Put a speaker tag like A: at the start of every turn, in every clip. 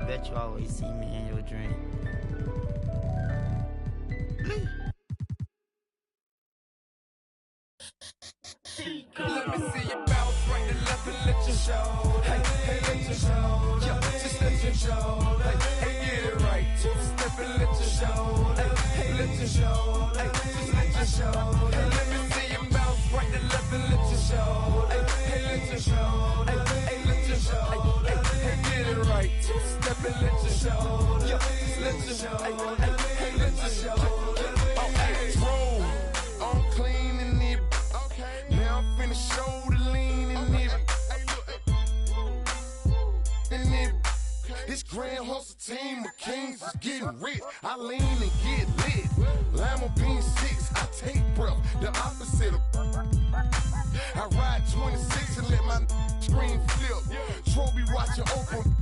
A: bet you always see me in your dream.
B: Let me see you bounce right to left and let you show. Hey, hey, let you show. Yeah, just let you show. Hey, hey, get it right. Two step and let you show. Hey, hey, let you show. Hey, just let you show. Hey, let me see you bounce right to left and let you show. Hey, hey, let you show. Hey, hey, let you show. Hey, hey, get it right. Two step and let you show. Yeah, just let you show. Hey, hey, hey, let you show. Oh, hey, roll. I'm clean and it. Now I'm finna show the lean in it. This grand hustle team of kings is getting rich. I lean and get lit. Lima bean 6, I take breath. The opposite of. I ride 26 and let my screen flip. Trophy watching open.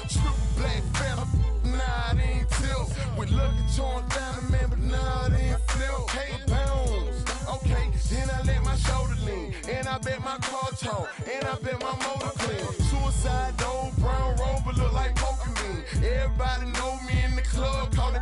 B: Triple black phantom. Nah, it ain't tilt. With lucky charms down the man, but nah, it ain't flip. Hey, bounce. Okay, then I let my shoulder lean, and I bet my car talk, and I bet my motor clean. Suicide door, brown rover look like Pokemon. Everybody know me in the club, call it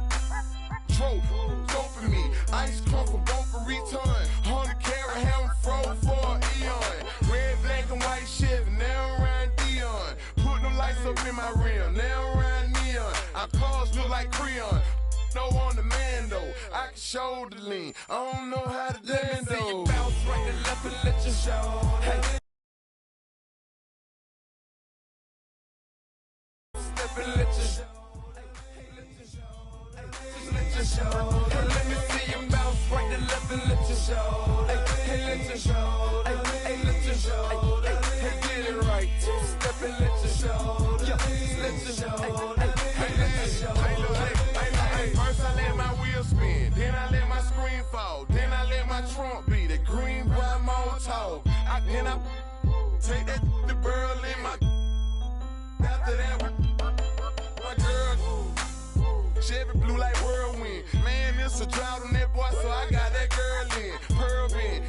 B: trope, scoping me. Ice come for both for return. 100 carat ham froze for an eon. Red, black, and white Chevy, now around Dion. Put them lights up in my rim, now around neon. Our cars look like Creon. No on the man though, I can show the lean. I don't know how to dance though. Let me see you bounce right to left and let you show. Hey, step and let you show. Hey, let you show. Hey, just let you show. Hey, let me see you bounce right to left and let you show. Hey, hey, let you show. Hey, hey, let you show. Hey, hey, get it right. Two step and let you show. Yeah, just let you show. Hey, hey, let you show. First I let my wheel spin, then I let my screen fall, then I let my trunk be the green bright motor. Then I take that the girl in my. After that, my girl Chevy blue like whirlwind. Man, it's a drought on that boy, so I got that girl in pearl bin.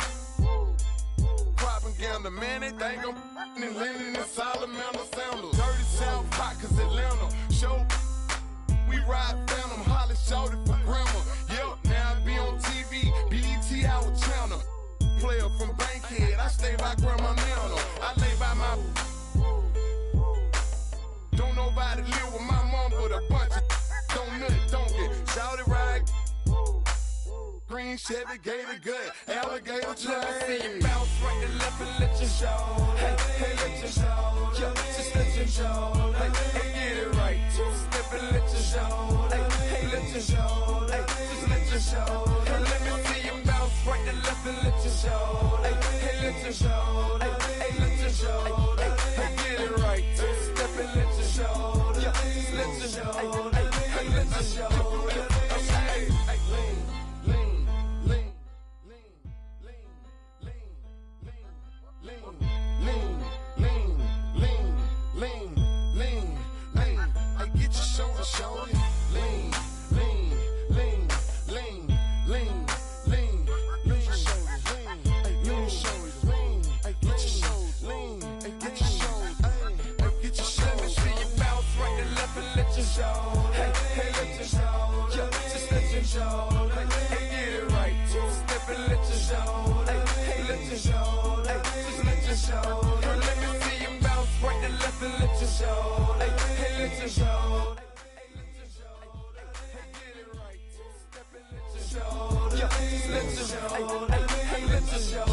B: Propaganda, man, they think I'm in Lennon and Salamander sandals. Dirty South hot 'cause Atlanta show. We ride Phantom, Holly shouted for grandma. Yep, now I be on TV, BET our channel. Player from Bankhead, I stay by Grandma Nana. I lay by my. Don't nobody live with my mom, but a bunch of don't get shouted right. Green Chevy, gator gut, alligator train. Let me see you bounce right to left and let you show. Hey, hey, let you show. Yeah, just let you show. Hey, hey, get it right. Two step and let you show. Hey, hey, let you show. Hey, just let you show. Hey, let me see you bounce right to left and let you show. Hey, hey, let you show. Hey, hey, let you show. Hey, hey, get it right. Two step and let you show. Yeah, just let you show. Hey, hey, let you show. Hey, hey, lean. Shoulder, lean, lean, lean, lean, lean, lean, lean shoulders, lean, lean shoulders, lean, get your shoulders, lean, get your shoulders, get your shoulders. Let me see you bounce right to left and let you show. Hey, hey, let you show. Yeah, just let you show. Hey, hey, get it right. Two step and let you show. Hey, hey, let you show. Hey, just let you show. Hey, let me see you bounce right to left and let you show. Hey, hey, let you show. Yeah, let you show. Hey, hey, let you show.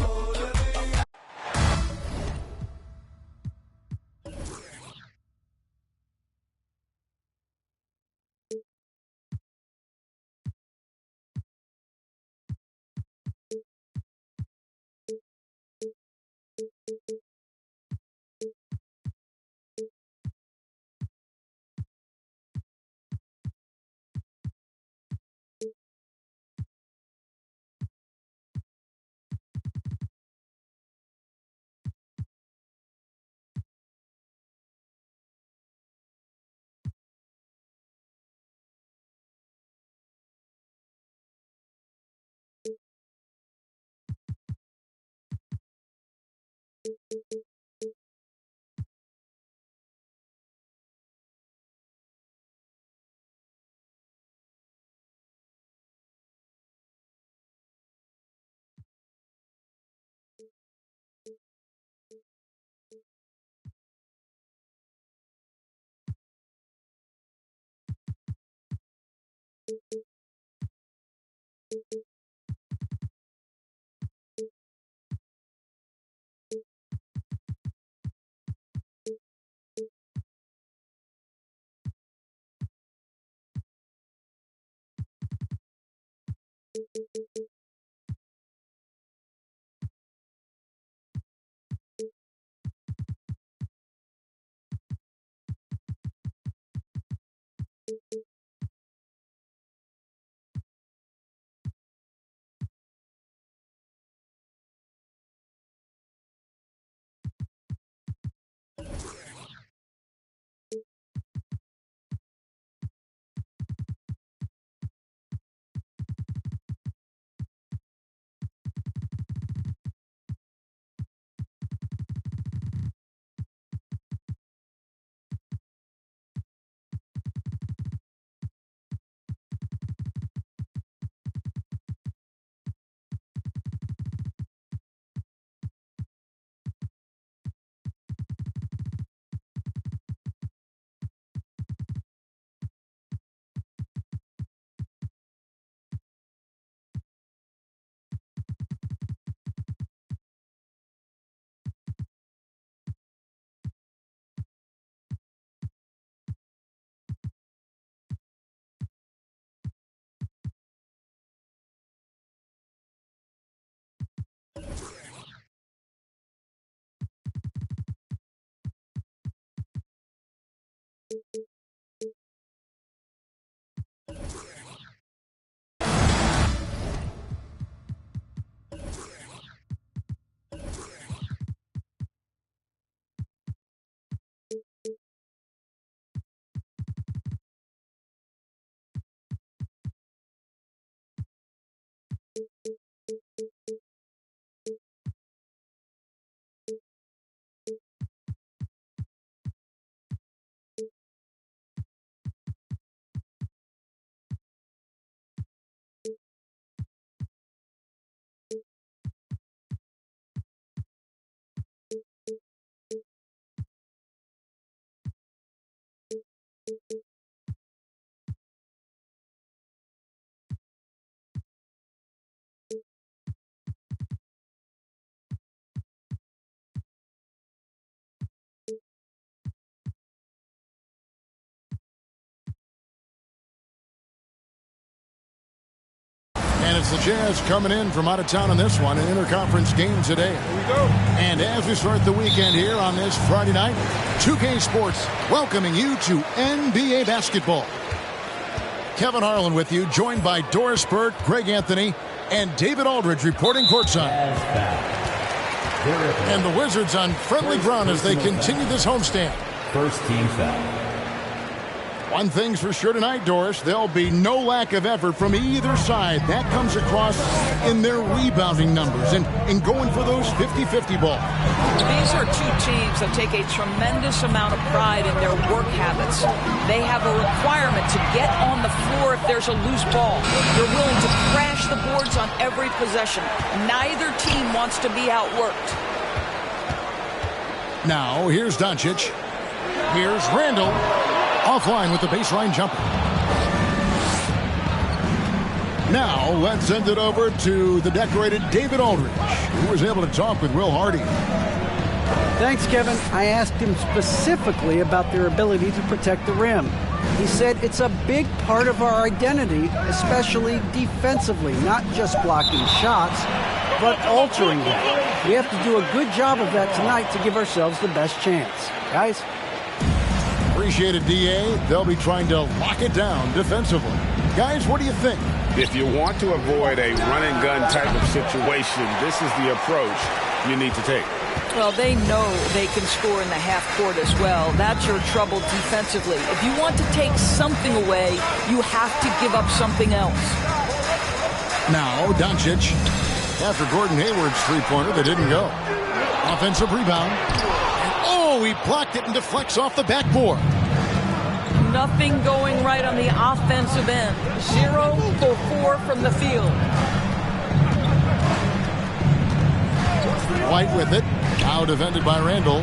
C: And it's the Jazz coming in from out of town on this one, an interconference game today. Here we go. And as we start the weekend here on this Friday night, 2K Sports welcoming you to NBA basketball. Kevin Harlan with you, joined by Doris Burke, Greg Anthony, and David Aldridge reporting courtside. And the Wizards on friendly ground as they continue this homestand.
D: First team foul.
C: One thing's for sure tonight, Doris, there'll be no lack of effort from either side. That comes across in their rebounding numbers and going for those 50-50 balls.
E: These are two teams that take a tremendous amount of pride in their work habits. They have a requirement to get on the floor if there's a loose ball. They're willing to crash the boards on every possession. Neither team wants to be outworked.
C: Now, here's Doncic. Here's Randall. Offline with the baseline jumper. Now, let's send it over to the decorated David Aldridge, who was able to talk with Will Hardy.
F: Thanks, Kevin. I asked him specifically about their ability to protect the rim. He said it's a big part of our identity, especially defensively, not just blocking shots, but altering them. We have to do a good job of that tonight to give ourselves the best chance. Guys?
C: Appreciate it, DA. They'll be trying to lock it down defensively. Guys, what do you think?
G: If you want to avoid a run-and-gun type of situation, this is the approach you need to take.
E: Well, they know they can score in the half court as well. That's your trouble defensively. If you want to take something away, you have to give up something else.
C: Now, Doncic, after Gordon Hayward's three-pointer that didn't go. Offensive rebound. Oh, he blocked it and deflects off the backboard.
E: Nothing going right on the offensive end. 0 for 4 from the field.
C: White with it. Now defended by Randall.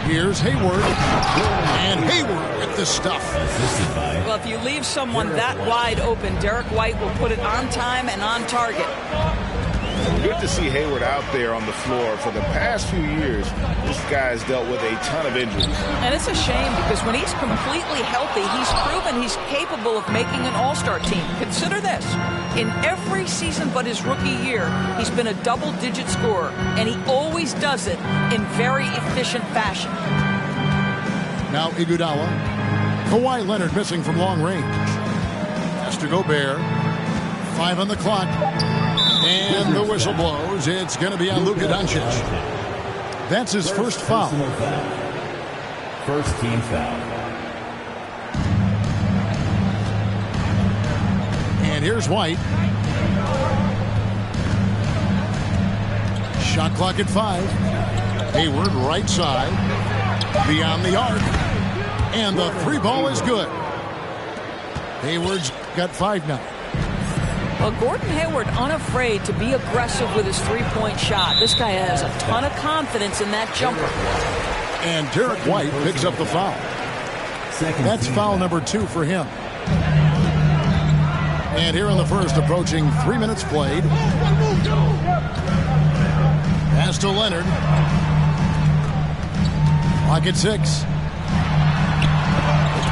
C: Here's Hayward. And Hayward with the stuff.
E: Well, if you leave someone that wide open, Derek White will put it on time and on target.
G: Good to see Hayward out there on the floor. For the past few years, this guy's dealt with a ton of injuries. And
E: it's a shame because when he's completely healthy, he's proven he's capable of making an all-star team. Consider this. In every season but his rookie year, he's been a double-digit scorer, and he always does it in very efficient fashion.
C: Now Iguodala. Kawhi Leonard missing from long range. Has to go Bear. 5 on the clock. And the whistle blows. It's going to be on Luka Doncic. That's his first foul.
D: First team foul.
C: And here's White. Shot clock at 5. Hayward right side. Beyond the arc. And the three ball is good. Hayward's got 5 now.
E: Well, Gordon Hayward unafraid to be aggressive with his three-point shot. This guy has a ton of confidence in that jumper.
C: And Derek White picks up the foul. That's foul number 2 for him. And here in the first, approaching 3 minutes played. Pass to Leonard. Clock at 6.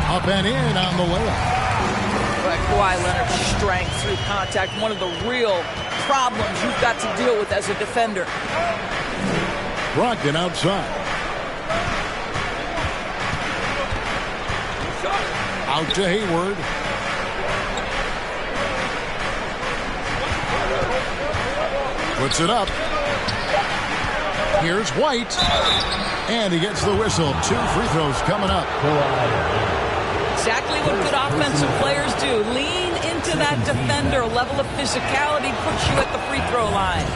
C: Up and in on the layup.
E: Kawhi Leonard's strength through contact, one of the real problems you've got to deal with as a defender.
C: Brogdon outside. Out to Hayward. Puts it up. Here's White. And he gets the whistle. 2 free throws coming up.
E: Exactly what good offensive players do. Lean into that defender. A level of physicality puts you at the free throw line.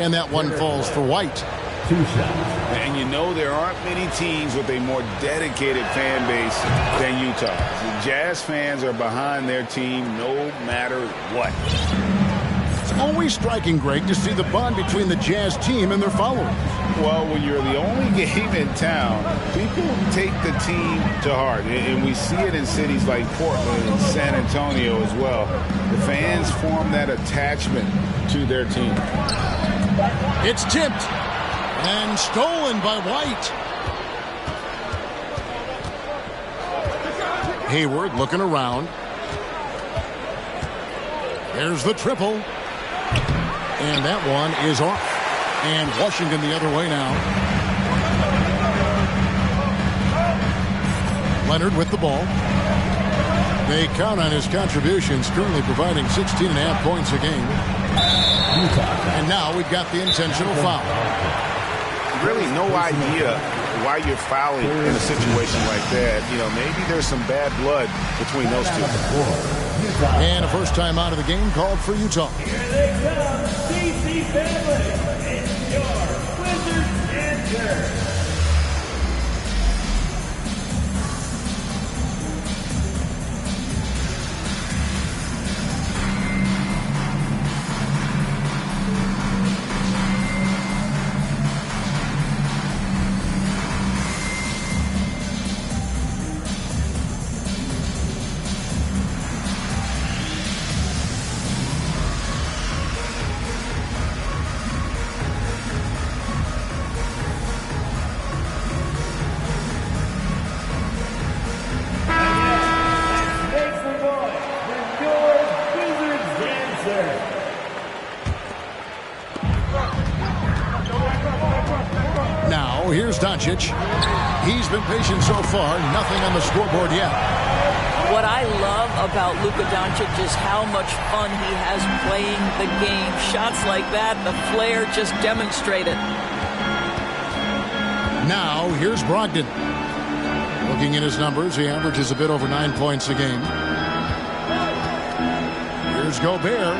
C: And that one falls for White.
G: And you know there aren't many teams with a more dedicated fan base than Utah. The Jazz fans are behind their team no matter what.
C: It's always striking, Greg, to see the bond between the Jazz team and their followers.
G: Well, when you're the only game in town, people take the team to heart. And we see it in cities like Portland and San Antonio as well. The fans form that attachment to their team.
C: It's tipped. And stolen by White. Hayward looking around. There's the triple. And that one is off. And Washington the other way now. Leonard with the ball. They count on his contributions, currently providing 16.5 points a game. And now we've got the intentional foul.
G: Really no idea why you're fouling in a situation like that. You know, maybe there's some bad blood between those two.
C: And a first time out of the game called for Utah.
D: Here they come, DC family. It's your Wizards answer.
C: Now, here's Doncic. He's been patient so far. Nothing on the scoreboard yet.
E: What I love about Luka Doncic is how much fun he has playing the game. Shots like that, the flair just demonstrated.
C: Now, here's Brogdon. Looking at his numbers, he averages a bit over 9 points a game. Here's Gobert.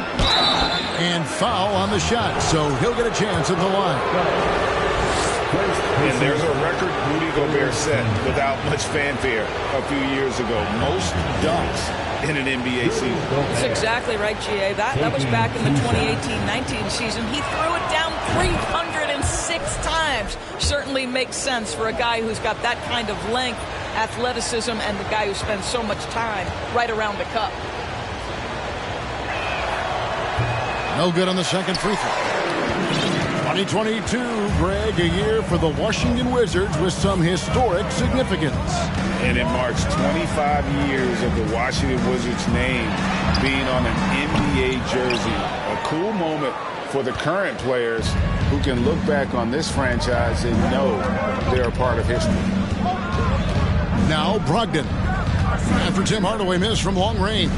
C: And foul on the shot, so he'll get a chance at the line.
G: And there's a record Rudy Gobert set without much fanfare a few years ago. Most dunks in an NBA season.
E: That's exactly right, GA. That was back in the 2018-19 season. He threw it down 306 times. Certainly makes sense for a guy who's got that kind of length, athleticism, and the guy who spends so much time right around the cup.
C: No good on the second free throw. 2022, Greg, a year for the Washington Wizards with some historic significance.
G: And it marks 25 years of the Washington Wizards name being on an NBA jersey. A cool moment for the current players who can look back on this franchise and know they're a part of history.
C: Now Brogdon. After Tim Hardaway missed from long range.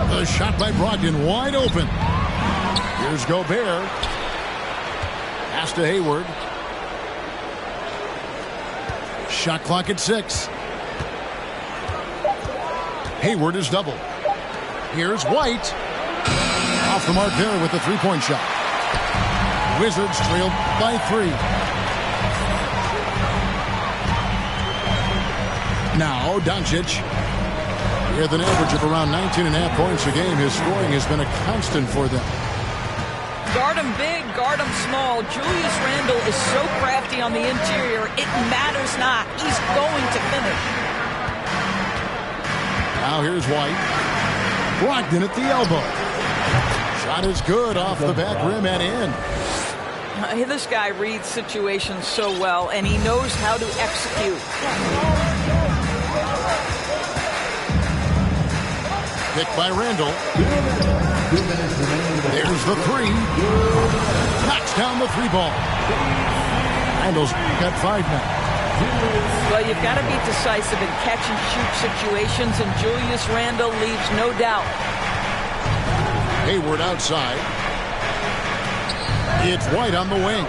C: The shot by Brogdon wide open. Here's Gobert. Pass to Hayward. Shot clock at 6. Hayward is doubled. Here's White. Off the mark there with the three-point shot. Wizards trailed by 3. Now Doncic. With an average of around 19.5 points a game, his scoring has been a constant for them.
E: Guard him big, guard him small. Julius Randle is so crafty on the interior, it matters not. He's going to finish.
C: Now here's White. Brogdon at the elbow. Shot is good off the back rim and in.
E: This guy reads situations so well, and he knows how to execute.
C: Picked by Randle. There's the 3. Knocks down the 3 ball. Randle's got 5 now.
E: Well, you've got to be decisive in catch-and-shoot situations, and Julius Randle leaves no doubt.
C: Hayward outside. It's White on the wing.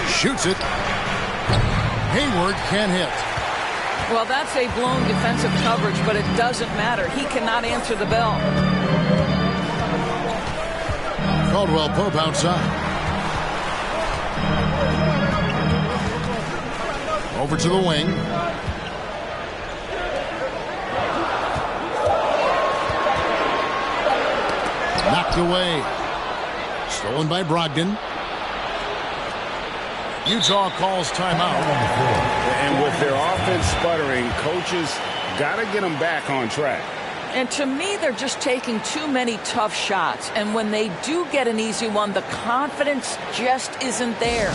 C: Shoots it. Hayward can hit.
E: Well, that's a blown defensive coverage, but it doesn't matter. He cannot answer the bell.
C: Caldwell Pope outside. Over to the wing. Knocked away. Stolen by Brogdon. Utah calls timeout.
G: And with their offense sputtering, coaches got to get them back on track.
E: And to me, they're just taking too many tough shots. And when they do get an easy one, the confidence just isn't there.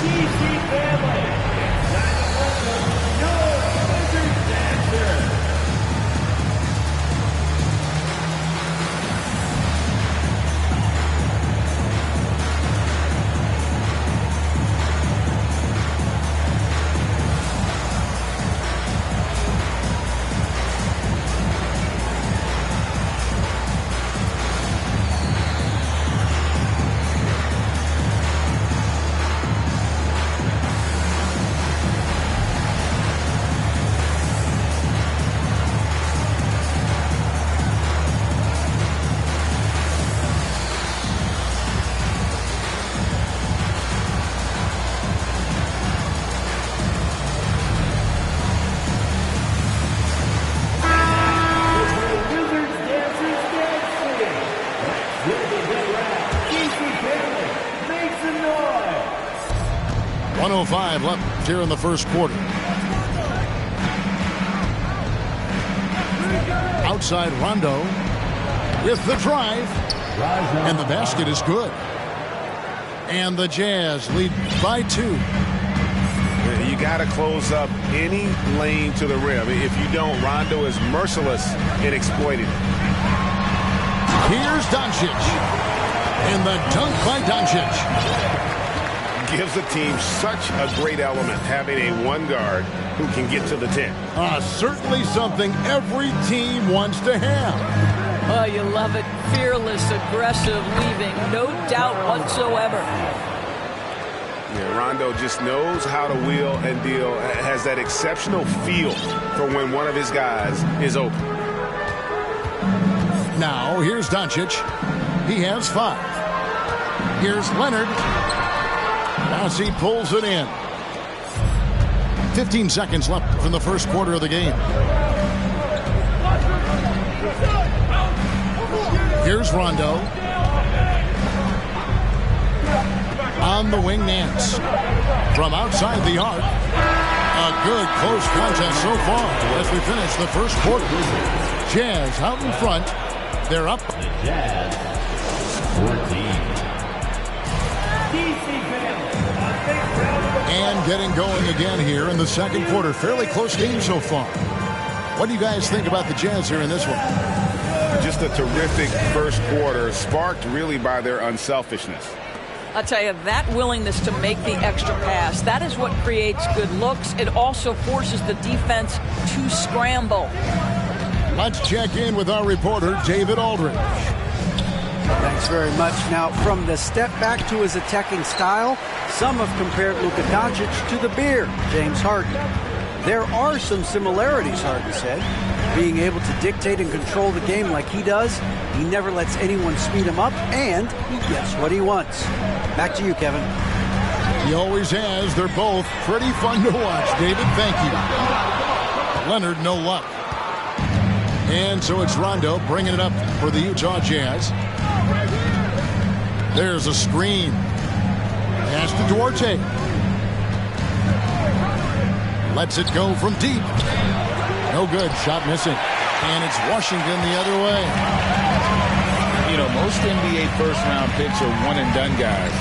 C: Left here in the first quarter. Outside Rondo with the drive, and the basket is good. And the Jazz lead by 2.
G: You got to close up any lane to the rim. If you don't, Rondo is merciless in exploiting it.
C: Here's Doncic. And the dunk by Doncic.
G: Gives the team such a great element, having a one guard who can get to the 10.
C: Certainly something every team wants to have.
E: Oh, you love it. Fearless, aggressive, leaving no doubt whatsoever.
G: Yeah, Rondo just knows how to wheel and deal, has that exceptional feel for when one of his guys is open.
C: Now, here's Doncic. He has 5. Here's Leonard. As he pulls it in. 15 seconds left from the first quarter of the game. Here's Rondo. On the wing, Nance. From outside the arc. A good close contest so far as we finish the first quarter. Jazz out in front. They're up.
D: The Jazz 14.
C: And getting going again here in the second quarter. Fairly close game so far. What do you guys think about the Jazz here in this one?
G: Just a terrific first quarter, sparked really by their unselfishness.
E: I'll tell you, that willingness to make the extra pass, that is what creates good looks. It also forces the defense to scramble.
C: Let's check in with our reporter, David Aldridge.
F: Thanks very much. Now, from the step back to his attacking style, some have compared Luka Doncic to the Bear, James Harden. There are some similarities, Harden said. Being able to dictate and control the game like he does, he never lets anyone speed him up, and he gets what he wants. Back to you, Kevin.
C: He always has. They're both pretty fun to watch. David, thank you. Leonard, no luck. And so it's Rondo bringing it up for the Utah Jazz. There's a screen. Pass to Duarte. Lets it go from deep. No good. Shot missing. And it's Washington the other way.
H: You know, most NBA first-round picks are one-and-done guys.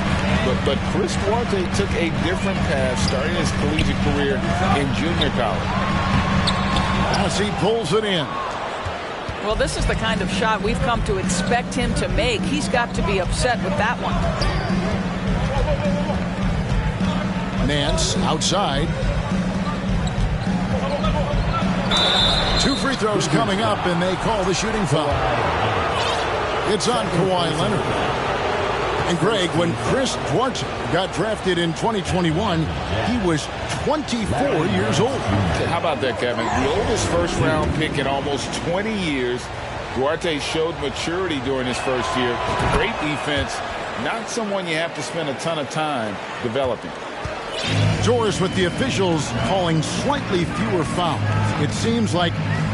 H: But Chris Duarte took a different path starting his collegiate career in junior college.
C: As he pulls it in.
E: Well, this is the kind of shot we've come to expect him to make. He's got to be upset with that one.
C: Nance outside. 2 free throws coming up, and they call the shooting foul. It's on Kawhi Leonard. And Greg, when Chris Duarte got drafted in 2021, he was 24 years old.
H: How about that, Kevin? The oldest first-round pick in almost 20 years. Duarte showed maturity during his first year. Great defense. Not someone you have to spend a ton of time developing.
C: Doris with the officials calling slightly fewer fouls. It seems like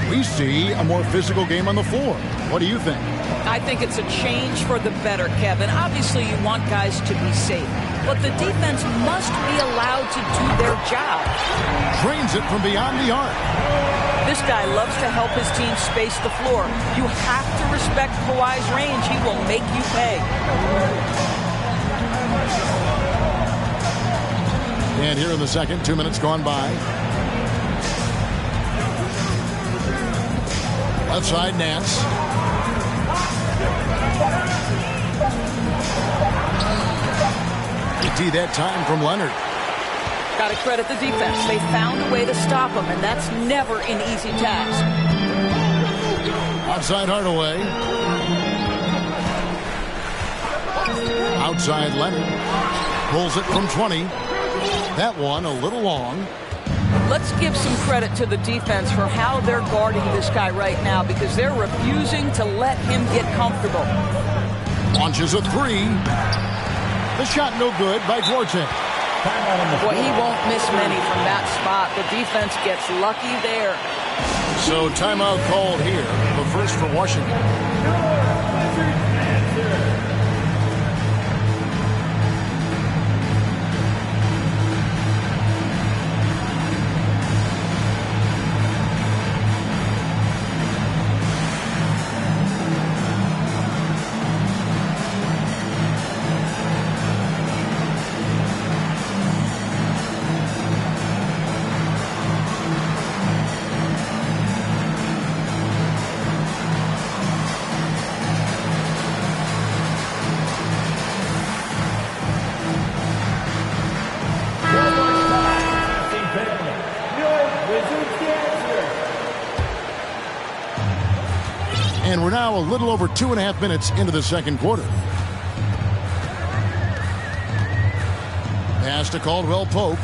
C: we see a more physical game on the floor. What do you think?
E: I think it's a change for the better, Kevin. Obviously, you want guys to be safe, but the defense must be allowed to do their job.
C: Drains it from beyond the arc.
E: This guy loves to help his team space the floor. You have to respect Kawhi's range. He will make you pay.
C: And here in the second, 2 minutes gone by. Left side, Nance. D that time from Leonard.
E: Got to credit the defense. They found a way to stop him, and that's never an easy task.
C: Outside Hardaway. Outside Leonard. Pulls it from 20. That one a little long.
E: Let's give some credit to the defense for how they're guarding this guy right now, because they're refusing to let him get comfortable.
C: Launches a 3. The shot no good by Duarte.
E: Boy, he won't miss many from that spot. The defense gets lucky there.
C: So timeout called here, the first for Washington. And we're now a little over 2.5 minutes into the second quarter. Pass to Caldwell Pope.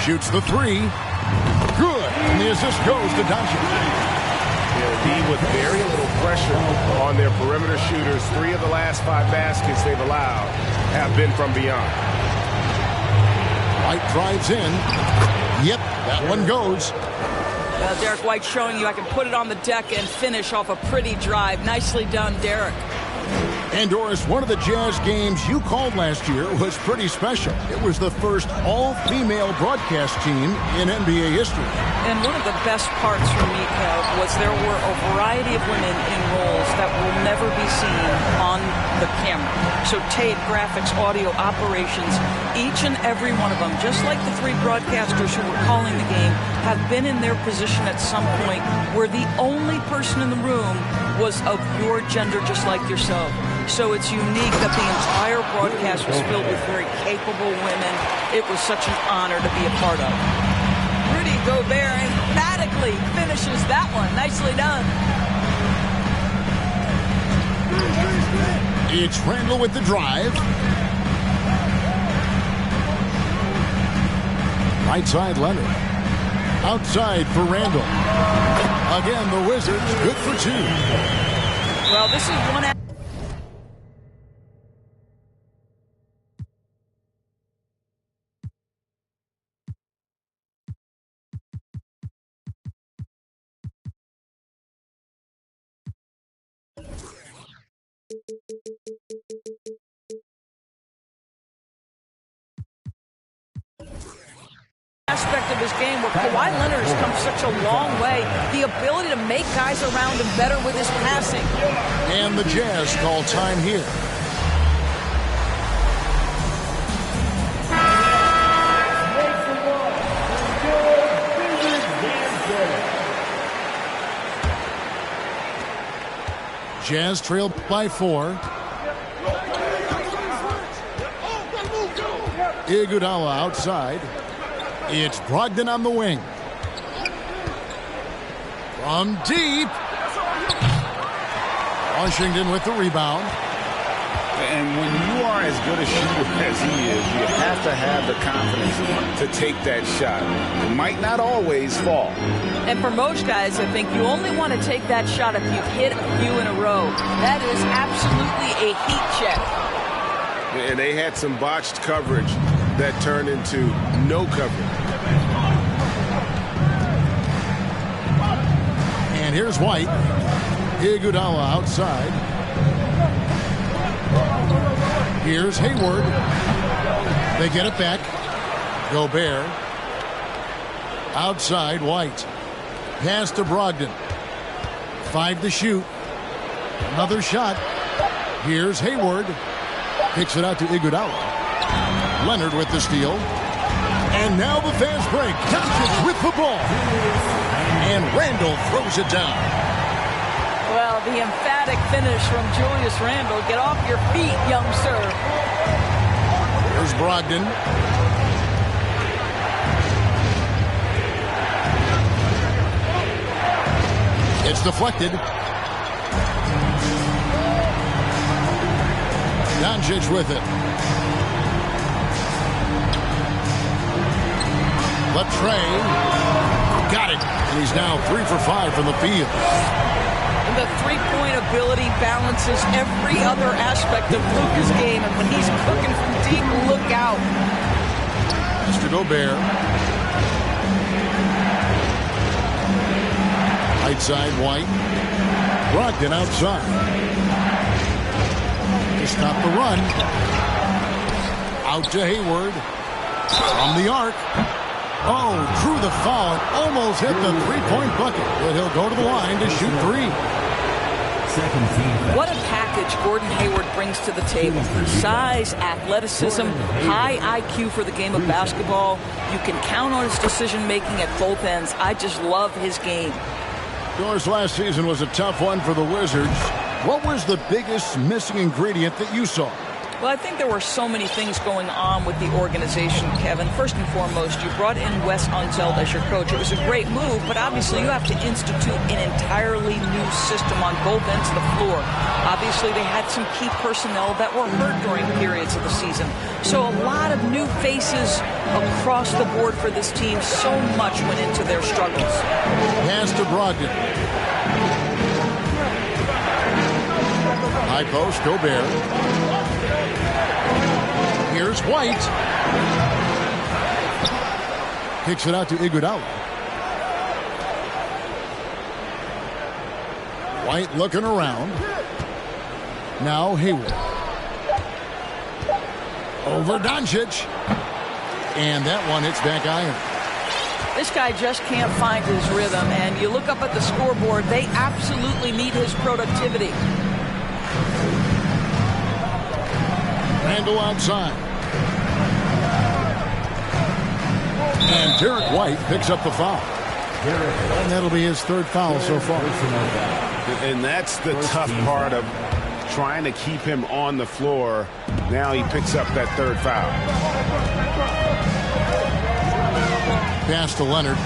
C: Shoots the 3. Good. And the assist goes to Doncic.
I: They'll be with very little pressure on their perimeter shooters. 3 of the last 5 baskets they've allowed have been from beyond.
C: White drives in. Yep, that one goes.
E: Well, Derek White showing you I can put it on the deck and finish off a pretty drive. Nicely done, Derek.
C: And Doris, one of the Jazz games you called last year was pretty special. It was the first all-female broadcast team in NBA history.
E: And one of the best parts for me, Kev, was there were a variety of women in roles that will never be seen on the camera. So tape, graphics, audio, operations, each and every one of them, just like the 3 broadcasters who were calling the game, have been in their position at some point where the only person in the room was of your gender, just like yourself. So it's unique that the entire broadcast was filled with very capable women. It was such an honor to be a part of. Rudy Gobert emphatically finishes that one. Nicely done.
C: It's Randall with the drive. Right side Leonard. Outside for Randall. Again, the Wizards good for 2.
E: Well, this is one aspect of his game where Kawhi Leonard has come such a long way. The ability to make guys around him better with his passing.
C: And the Jazz call time here. Jazz trailed by 4. Iguodala outside. It's Brogdon on the wing. From deep. Washington with the rebound.
G: And when you are as good a shooter as he is, you have to have the confidence to take that shot. It might not always fall.
E: And for most guys, I think you only want to take that shot if you've hit a few in a row. That is absolutely a heat check.
I: And they had some botched coverage that turned into no coverage.
C: And here's White. Iguodala outside. Here's Hayward. They get it back. Gobert. Outside, White. Pass to Brogdon. 5 to shoot. Another shot. Here's Hayward. Kicks it out to Iguodala. Leonard with the steal. And now the fast break. Doncic with the ball. And Randle throws it down.
E: Well, the emphatic finish from Julius Randle. Get off your feet, young sir.
C: Here's Brogdon. It's deflected. Doncic with it. Latrey. Got it. And he's now 3 for 5 from the field.
E: And the three-point ability balances every other aspect of Luka's game. And when he's cooking from deep, look out.
C: Mr. Gobert. Right side, White. Brogdon outside. To stop the run. Out to Hayward. From the arc. Oh, drew the foul and almost hit the three-point bucket. But he'll go to the line to shoot 3.
E: What a package Gordon Hayward brings to the table. Size, athleticism, high IQ for the game of basketball. You can count on his decision-making at both ends. I just love his game.
C: Of course, last season was a tough one for the Wizards. What was the biggest missing ingredient that you saw?
E: Well, I think there were so many things going on with the organization, Kevin. First and foremost, you brought in Wes Unseld as your coach. It was a great move, but obviously you have to institute an entirely new system on both ends of the floor. Obviously, they had some key personnel that were hurt during periods of the season. So a lot of new faces across the board for this team. So much went into their struggles.
C: Pass to Brogdon. High post, Gobert. Here's White. Kicks it out to Iguodala. White looking around. Now Hayward. Over Doncic. And that one hits back iron.
E: This guy just can't find his rhythm. And you look up at the scoreboard, they absolutely need his productivity.
C: Randle outside. And Derek White picks up the foul. And that'll be his 3rd foul so far.
I: And that's the tough part of trying to keep him on the floor. Now he picks up that 3rd foul.
C: Pass to Leonard.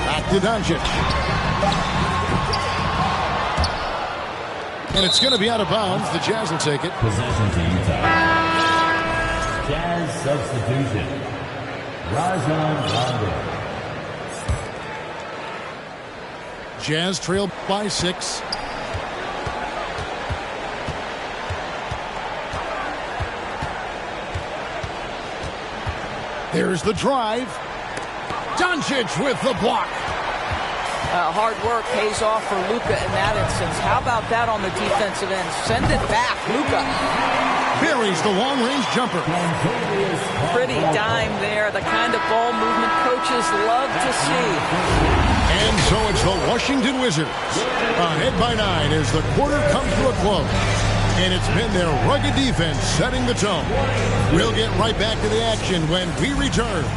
C: Back to Doncic. And it's going to be out of bounds. The Jazz will take it.
D: Possession to Utah. Jazz substitution. Rajon Rondo.
C: Jazz trail by 6. There's the drive. Doncic with the block.
E: Hard work pays off for Luka in that instance. How about that on the defensive end? Send it back, Luka.
C: Buries the long-range jumper.
E: Pretty dime there. The kind of ball movement coaches love to see.
C: And so it's the Washington Wizards ahead by 9 as the quarter comes to a close. And it's been their rugged defense setting the tone. We'll get right back to the action when we return.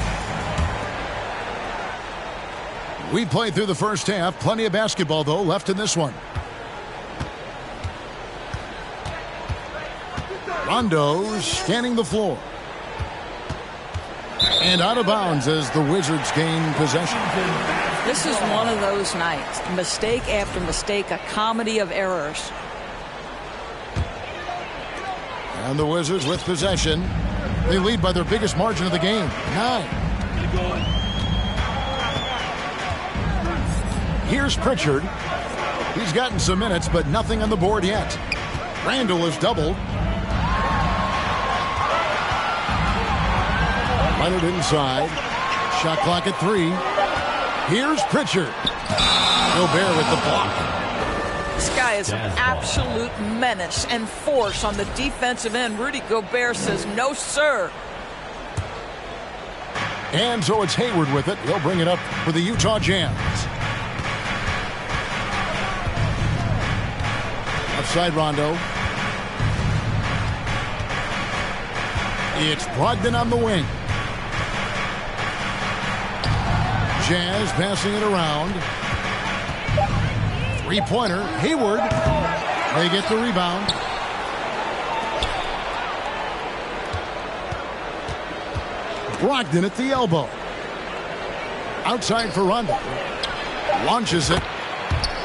C: We played through the first half. Plenty of basketball, though, left in this one. Rondo scanning the floor. And out of bounds as the Wizards gain possession.
E: This is one of those nights. Mistake after mistake, a comedy of errors.
C: And the Wizards with possession. They lead by their biggest margin of the game, 9. Here's Pritchard. He's gotten some minutes, but nothing on the board yet. Randall is doubled. Leonard inside. Shot clock at 3. Here's Pritchard. Gobert with the block.
E: This guy is an absolute menace and force on the defensive end. Rudy Gobert says, no, sir.
C: And so it's Hayward with it. He'll bring it up for the Utah Jazz. Outside Rondo. It's Brogdon on the wing. Jazz passing it around. Three-pointer. Hayward. They get the rebound. Brogdon at the elbow. Outside for Rondo. Launches it.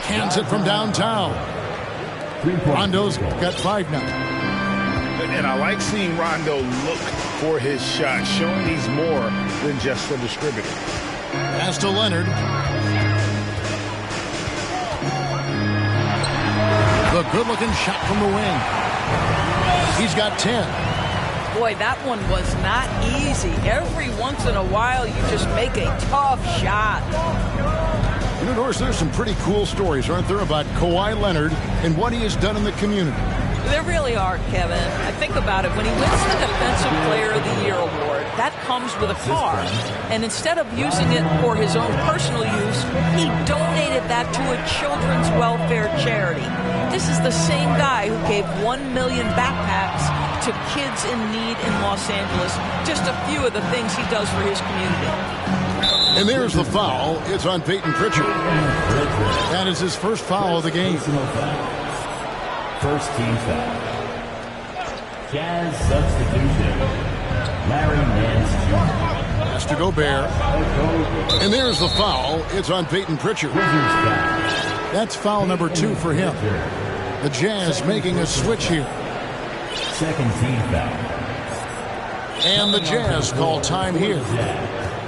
C: Cans it from downtown. Rondo's got 5 now.
G: And I like seeing Rondo look for his shot, showing he's more than just a distributor.
C: Pass to Leonard. The good-looking shot from the wing. He's got 10.
E: Boy, that one was not easy. Every once in a while, you just make a tough shot.
C: You know, Doris, there's some pretty cool stories, aren't there, about Kawhi Leonard and what he has done in the community.
E: There really are, Kevin. I think about it. When he wins the Defensive Player of the Year award, that comes with a car. And instead of using it for his own personal use, he donated that to a children's welfare charity. This is the same guy who gave 1 million backpacks to kids in need in Los Angeles. Just a few of the things he does for his community.
C: And there's the foul. It's on Peyton Pritchard. That is his first foul of the game.
D: First team foul. Jazz substitution. Larry Nance Jr.
C: Pass to Gobert. And there's the foul. It's on Peyton Pritchard. That's foul number 2 for him. The Jazz making a switch here.
D: Second team foul.
C: And the Jazz call time here.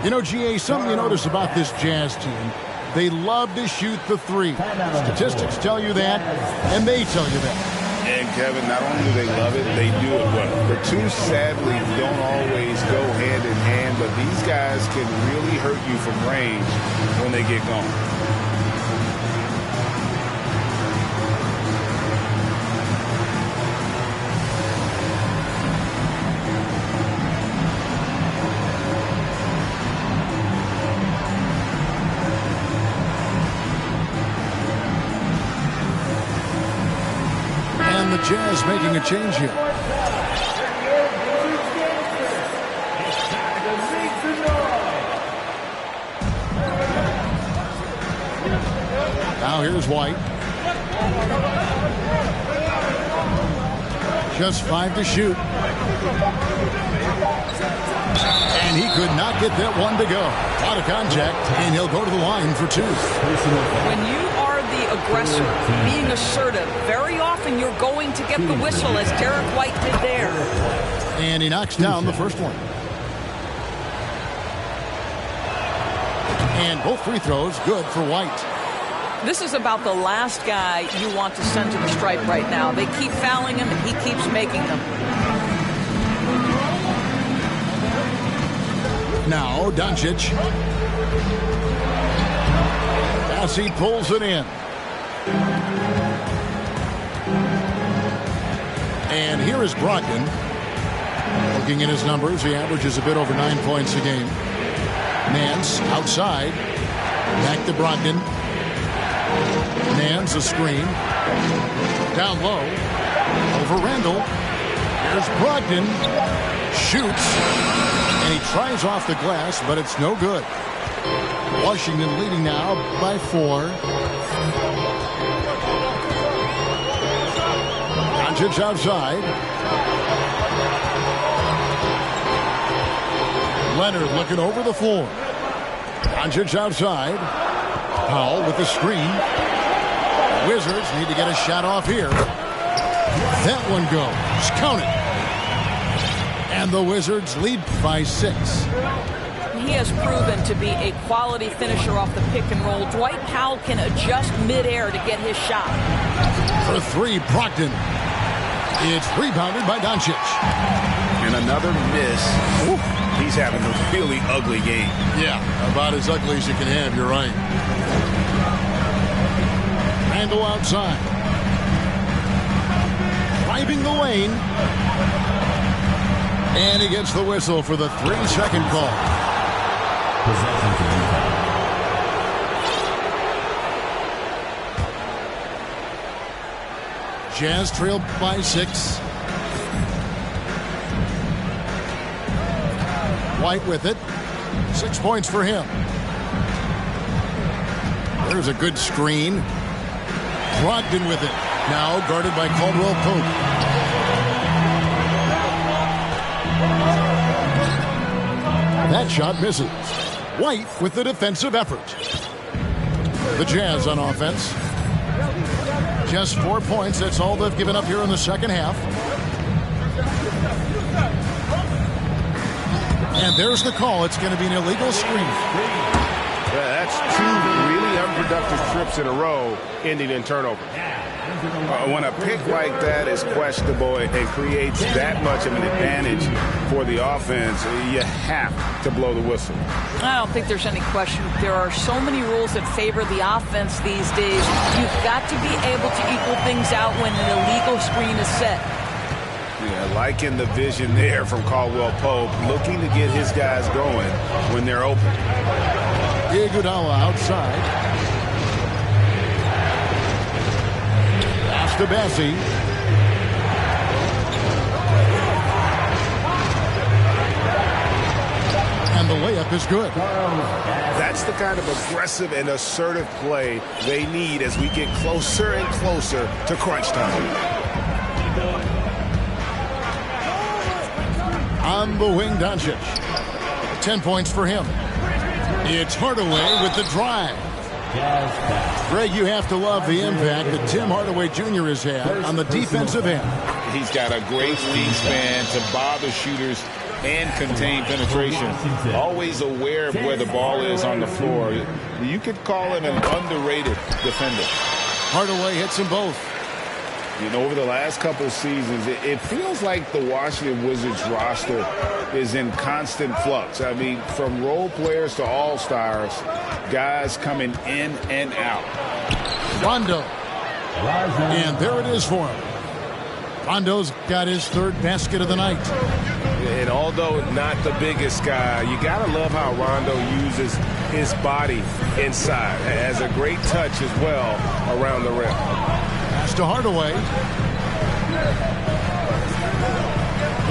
C: You know, GA, something you notice about this Jazz team, they love to shoot the 3. Statistics tell you that, and they tell you that.
G: And, Kevin, not only do they love it, they do it well. The two, sadly, don't always go hand in hand, but these guys can really hurt you from range when they get going.
C: The Jazz making a change here. Now here's White. Just 5 to shoot. And he could not get that one to go. Out of contact, and he'll go to the line for 2.
E: When you are the aggressor, being assertive, very often you're going to get the whistle, as Derek White did there.
C: And he knocks down the first one. And both free throws good for White.
E: This is about the last guy you want to send to the stripe right now. They keep fouling him, and he keeps making them.
C: Now, Doncic. As he pulls it in. And here is Brogdon. Looking at his numbers, he averages a bit over 9 points a game. Nance outside. Back to Brogdon. Nance a screen. Down low. Over Randall. Here's Brogdon. Shoots. And he tries off the glass, but it's no good. Washington leading now by 4. Doncic outside. Leonard looking over the floor. Doncic outside. Powell with the screen. Wizards need to get a shot off here. That one goes. Count it. And the Wizards lead by 6.
E: He has proven to be a quality finisher off the pick and roll. Dwight Powell can adjust midair to get his shot.
C: For 3, Brogdon. It's rebounded by Doncic.
I: And another miss. Oof. He's having a really ugly game.
C: Yeah, about as ugly as you can have. You're right. Randle outside. Driving the lane. And he gets the whistle for the 3-second call. Jazz trailed by 6. White with it. 6 points for him. There's a good screen. Brogdon with it. Now guarded by Caldwell Pope. That shot misses. White with the defensive effort. The Jazz on offense. Just 4 points. That's all they've given up here in the second half. And there's the call. It's going to be an illegal screen.
I: Yeah, that's 2 really unproductive trips in a row ending in turnover. When a pick like that is questionable and creates that much of an advantage for the offense, you have to blow the whistle.
E: I don't think there's any question. There are so many rules that favor the offense these days. You've got to be able to equal things out when an illegal screen is set.
I: Yeah, liking the vision there from Caldwell Pope, looking to get his guys going when they're open.
C: Iguodala outside. To Bessie. And the layup is good.
I: That's the kind of aggressive and assertive play they need as we get closer and closer to crunch time.
C: On the wing, Doncic. 10 points for him. It's Hardaway with the drive. Greg, you have to love the impact that Tim Hardaway Jr. has had on the defensive end.
H: He's got a great wingspan to bother shooters and contain penetration. Always aware of where the ball is on the floor. You could call him an underrated defender.
C: Hardaway hits them both.
H: You know, over the last couple seasons, it feels like the Washington Wizards roster is in constant flux. I mean, from role players to all-stars, guys coming in and out.
C: Rondo. And there it is for him. Rondo's got his 3rd basket of the night.
I: And although not the biggest guy, you got to love how Rondo uses his body inside. Has a great touch as well around the rim.
C: Pass to Hardaway.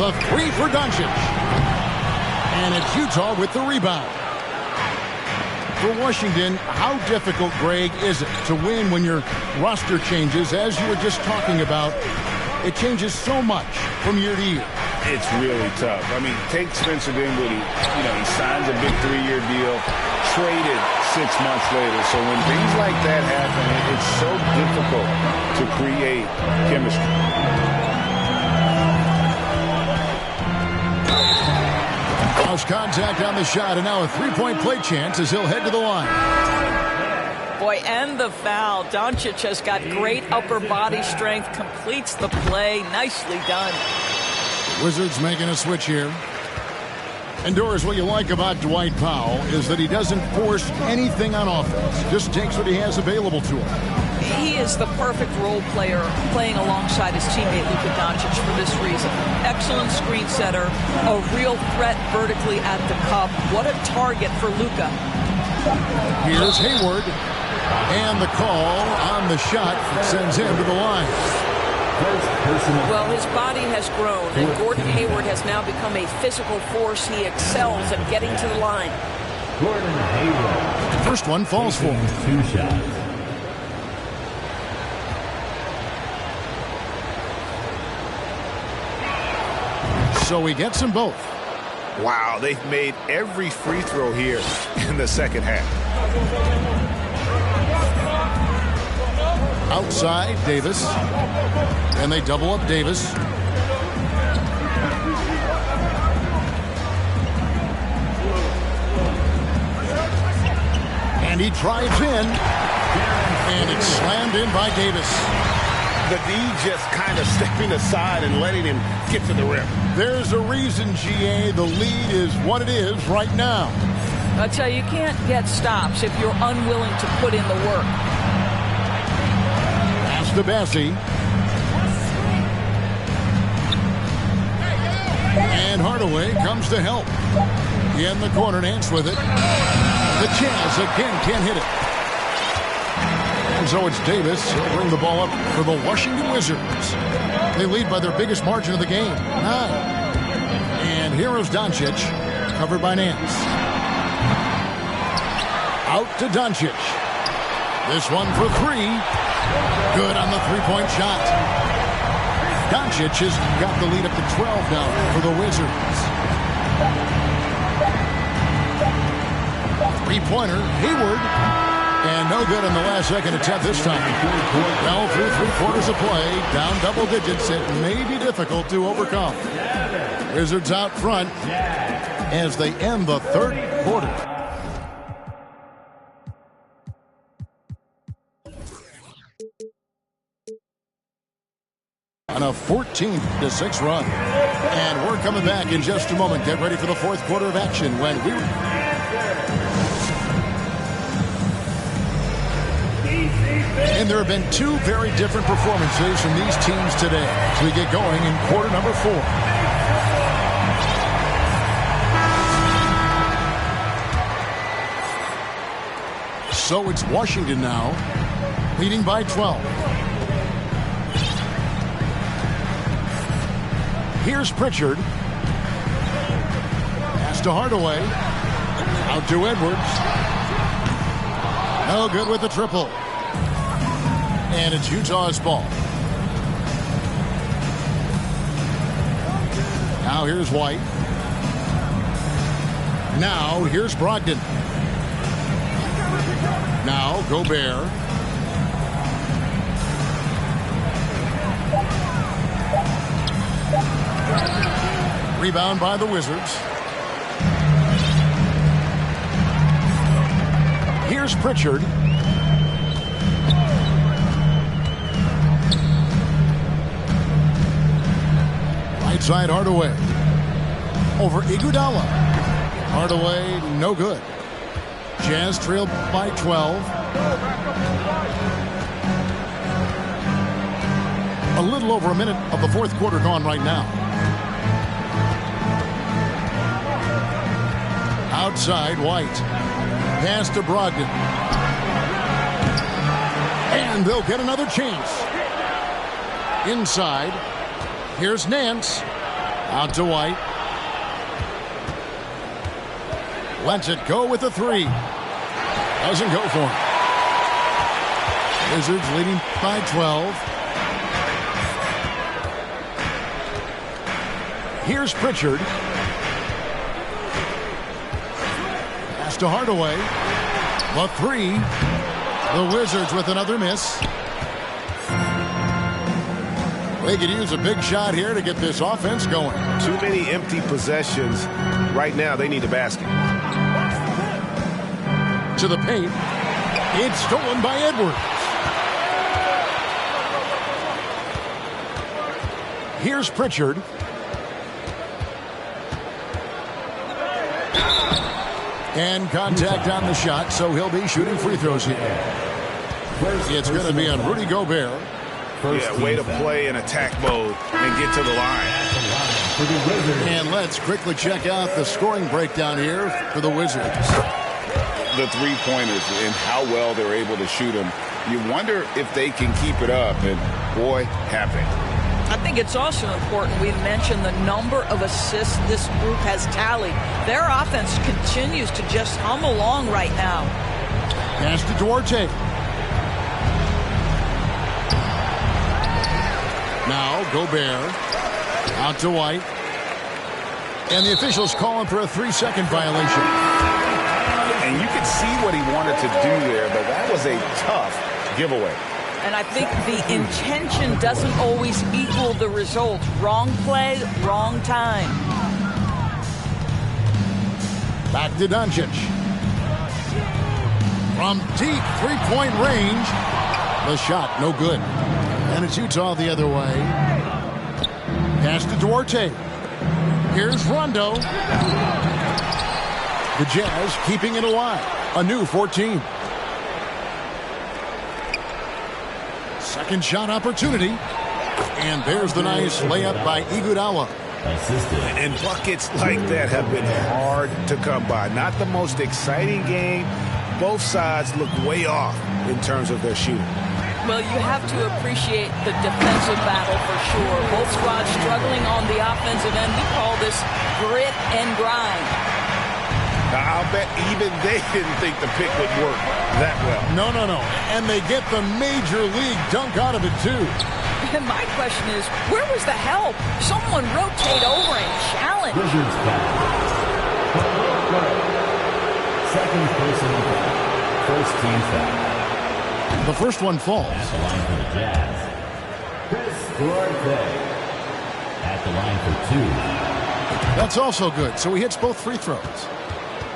C: The 3 for Doncic. And it's Utah with the rebound. For Washington, how difficult, Greg, is it to win when your roster changes, as you were just talking about? It changes so much from year to year.
H: It's really tough. I mean, take Spencer Dinwiddie. You know, he signs a big 3-year deal, traded 6 months later. So when things like that happen, it's so difficult to create chemistry.
C: House contact on the shot, and now a 3-point play chance as he'll head to the line.
E: Boy, and the foul. Doncic has got great upper body strength, completes the play. Nicely done.
C: Wizards making a switch here. And Doris, what you like about Dwight Powell is that he doesn't force anything on offense. Just takes what he has available to him.
E: He is the perfect role player playing alongside his teammate Luka Doncic for this reason. Excellent screen setter, a real threat vertically at the cup. What a target for Luka.
C: Here's Hayward. And the call on the shot sends him to the line.
E: Well, his body has grown, and Gordon Hayward has now become a physical force. He excels at getting to the line.
D: Gordon Hayward.
C: First one falls for him.
D: 2 shots.
C: So he gets them both.
I: Wow, they've made every free throw here in the second half.
C: Outside, Davis. And they double up Davis. And he drives in. And it's slammed in by Davis.
I: The D just kind of stepping aside and letting him get to the rim.
C: There's a reason, GA, the lead is what it is right now.
E: I tell you, you can't get stops if you're unwilling to put in the work.
C: Pass to Bessie. And Hardaway comes to help. In the corner, Nance with it. The Jazz again can't hit it. And so it's Davis. He'll bring the ball up for the Washington Wizards. They lead by their biggest margin of the game, 9. And here is Doncic, covered by Nance. Out to Doncic. This one for 3. Good on the three-point shot. Doncic has got the lead up to 12 now for the Wizards. Three-pointer, Hayward. And no good in the last second attempt this time. Well, through 3 quarters of play, down double digits, it may be difficult to overcome. Wizards out front as they end the third quarter. On a 14-6 run. And we're coming back in just a moment. Get ready for the fourth quarter of action when we... And there have been 2 very different performances from these teams today as we get going in quarter number 4. So it's Washington now, leading by 12. Here's Pritchard. Pass to Hardaway. Out to Edwards. No good with the triple. And it's Utah's ball. Now here's White. Now here's Brogdon. Now Gobert. Rebound by the Wizards. Here's Pritchard. Right side Hardaway. Over Iguodala. Hardaway, no good. Jazz trailed by 12. A little over a minute of the fourth quarter gone right now. Outside, White. Pass to Brogdon. And they'll get another chance. Inside. Here's Nance. Out to White. Lets it go with the 3. Doesn't go for him. Wizards leading by 12. Here's Pritchard. Pass to Hardaway. The 3. The Wizards with another miss. They could use a big shot here to get this offense going.
I: Too many empty possessions. Right now, they need a basket.
C: To the paint. It's stolen by Edwards. Here's Pritchard. And contact on the shot, so he'll be shooting free throws here. It's going to be on Rudy Gobert.
I: Way to play in attack mode and get to the line.
C: And let's quickly check out the scoring breakdown here for the Wizards.
H: The three-pointers and how well they're able to shoot them. You wonder if they can keep it up, and boy, have they.
E: I think it's also important we mention the number of assists this group has tallied. Their offense continues to just hum along right now.
C: Pass to Duarte. Now Gobert. Out to White. And the officials calling for a 3-second violation.
G: And you could see what he wanted to do there, but that was a tough giveaway.
E: And I think the intention doesn't always equal the result. Wrong play, wrong time.
C: Back to Doncic. From deep three-point range. The shot, no good. And it's Utah the other way. Pass to Duarte. Here's Rondo. The Jazz keeping it alive. A new 14. Second shot opportunity. And there's the nice layup by Iguodala.
I: And buckets like that have been hard to come by. Not the most exciting game. Both sides look way off in terms of their shooting.
E: Well, you have to appreciate the defensive battle for sure. Both squads struggling on the offensive end. We call this grit and grind.
I: Now, I'll bet even they didn't think the pick would work that well.
C: No. And they get the major league dunk out of it, too.
E: And my question is, where was the help? Someone rotate over and challenge.
D: Wizards foul. Second personal foul. First team foul.
C: The first one falls.
D: At the line for the Jazz, Chris Duarte. At the line for 2.
C: That's also good. So he hits both free throws.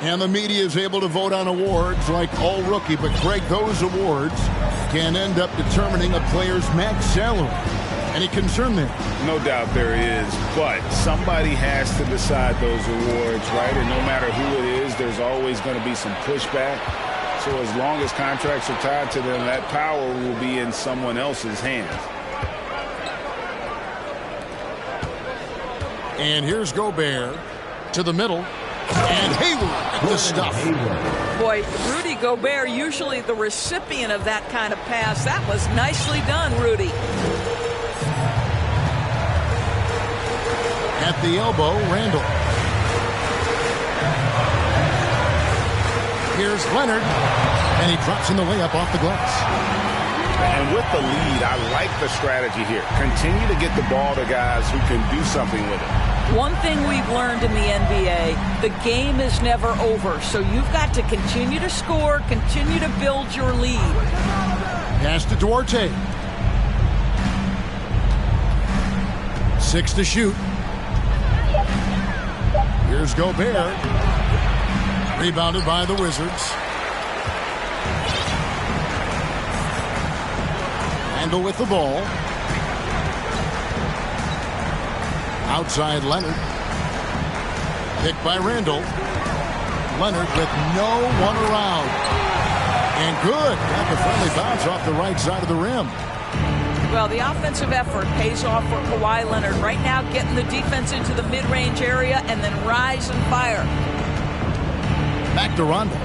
C: And the media is able to vote on awards like all rookie. But, Greg, those awards can end up determining a player's max salary. Any concern there?
G: No doubt there is, but somebody has to decide those awards, right? And no matter who it is, there's always going to be some pushback. So as long as contracts are tied to them, that power will be in someone else's hands.
C: And here's Gobert to the middle. And Hayward with the stuff.
E: Boy, Rudy Gobert, usually the recipient of that kind of pass. That was nicely done, Rudy.
C: At the elbow, Randall. Here's Leonard. And he drops in the layup off the glass.
I: And with the lead, I like the strategy here. Continue to get the ball to guys who can do something with it.
E: One thing we've learned in the NBA, the game is never over. So you've got to continue to score, continue to build your lead.
C: Pass to Duarte. 6 to shoot. Here's Gobert. Rebounded by the Wizards. Randall with the ball. Outside Leonard. Picked by Randall. Leonard with no one around. And good. Got the friendly bounce off the right side of the rim.
E: Well, the offensive effort pays off for Kawhi Leonard. Right now, getting the defense into the mid-range area and then rise and fire.
C: Back to Rondo.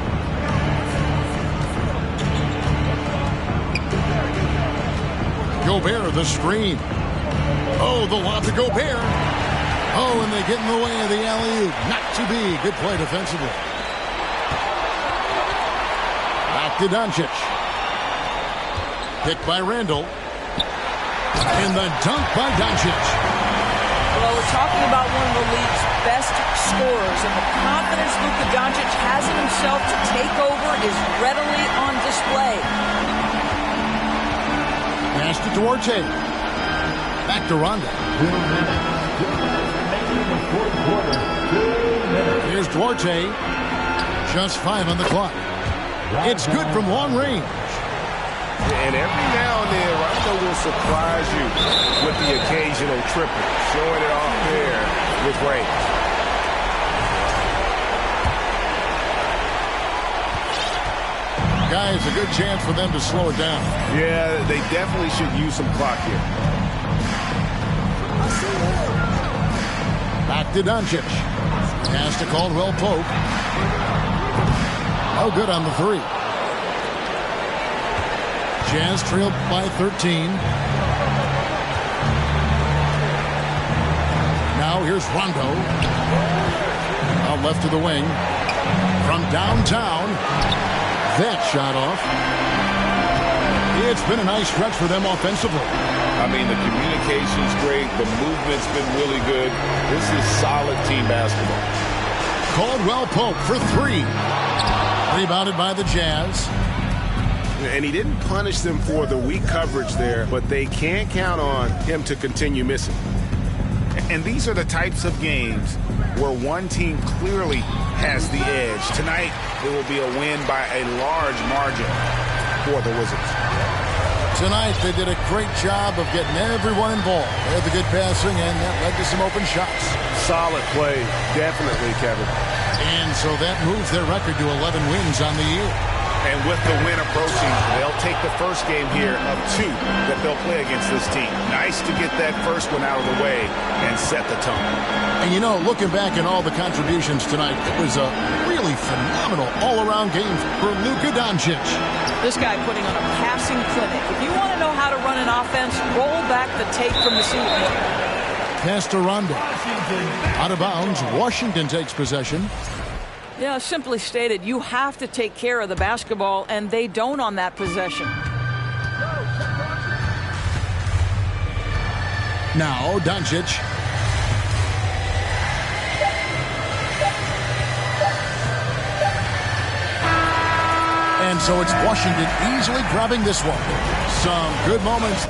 C: Gobert, the screen. Oh, the lob to Gobert. Oh, and they get in the way of the alley-oop. Not to be. Good play defensively. Back to Doncic. Picked by Randall. And the dunk by Doncic.
E: Well, we're talking about one of the league's best scorers, and the confidence Luka Doncic has in himself to take over is readily on display.
C: Pass to Duarte. Back to Rondo. Here's Duarte. Just 5 on the clock. It's good from long range.
I: And every now and then, Rondo will surprise you with the occasional triple, showing it off there with range.
C: Guys, a good chance for them to slow it down.
I: Yeah, they definitely should use some clock here.
C: Back to Doncic. Pass to Caldwell Pope. Oh, good on the 3. Jazz trailed by 13. Now here's Rondo. Out left to the wing. From downtown. That shot off. It's been a nice stretch for them offensively.
H: I mean, the communication's great. The movement's been really good. This is solid team basketball.
C: Caldwell Pope for three. Rebounded by the Jazz.
I: And he didn't punish them for the weak coverage there, but they can't count on him to continue missing.
G: And these are the types of games where one team clearly has the edge. Tonight, it will be a win by a large margin for the Wizards.
C: Tonight, they did a great job of getting everyone involved. They had the good passing, and that led to some open shots.
I: Solid play, definitely, Kevin.
C: And so that moves their record to 11 wins on the year.
G: And with the win approaching, they'll take the first game here of 2 that they'll play against this team. Nice to get that first one out of the way and set the tone.
C: And you know, looking back at all the contributions tonight, it was a really phenomenal all-around game for Luka Doncic.
E: This guy putting on a passing clinic. If you want to know how to run an offense, roll back the tape from this evening.
C: Pass to Rondo. Out of bounds, Washington takes possession.
E: Yeah, simply stated, you have to take care of the basketball, and they don't on that possession.
C: Now, Doncic. And so it's Washington easily grabbing this one. Some good moments.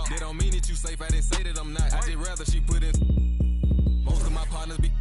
J: They don't mean it, you safe. I didn't say that I'm not. I just rather she put in most of my partners be